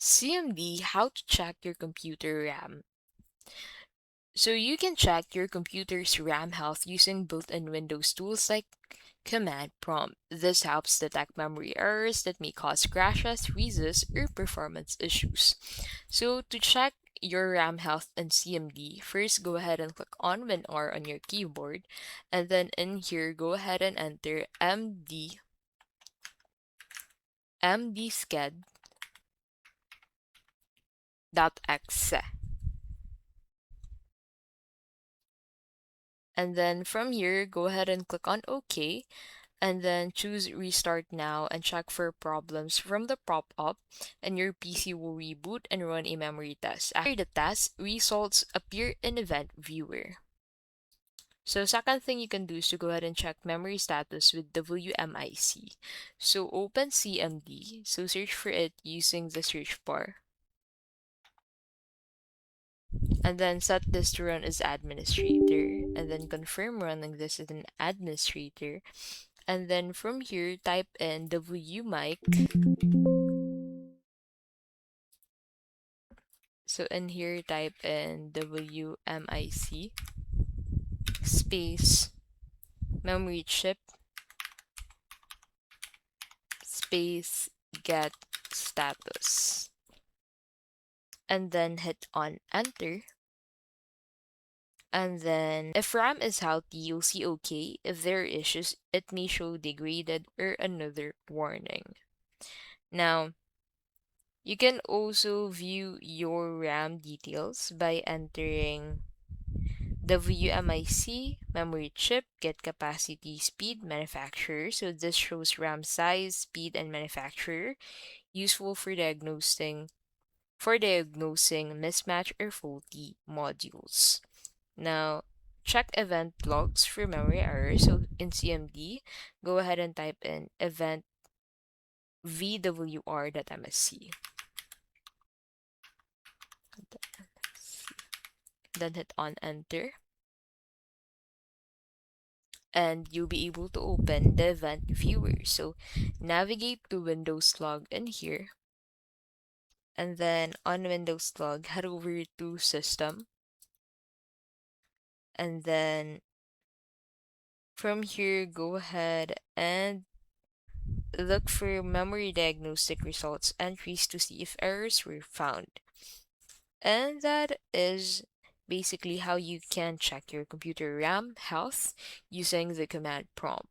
CMD, how to check your computer RAM. So you can check your computer's RAM health using built-in Windows tools like Command Prompt. This helps detect memory errors that may cause crashes, freezes, or performance issues. So to check your RAM health in CMD, first go ahead and click on WinR on your keyboard, and then in here go ahead and enter mdsked.exe. And then from here, go ahead and click on OK, and then choose Restart Now and check for problems from the pop-up, and your PC will reboot and run a memory test. After the test, results appear in Event Viewer. So second thing you can do is to go ahead and check memory status with WMIC. So open CMD, so search for it using the search bar. And then set this to run as administrator, and then confirm running this as an administrator. And then from here, type in wmic. So in here, type in wmic space memory chip space get status. And then hit on enter. And then if RAM is healthy, you'll see OK. If there are issues, it may show degraded or another warning. Now, you can also view your RAM details by entering WMIC, memory chip, get capacity, speed, manufacturer. So this shows RAM size, speed, and manufacturer, useful for diagnosing mismatch or faulty modules. Now, check event logs for memory errors. So in CMD, go ahead and type in event vwr.msc. Then hit on enter. And you'll be able to open the event viewer. So navigate to Windows Log in here. And then on Windows Log, head over to System. And then from here, go ahead and look for memory diagnostic results entries to see if errors were found. And that is basically how you can check your computer RAM health using the command prompt.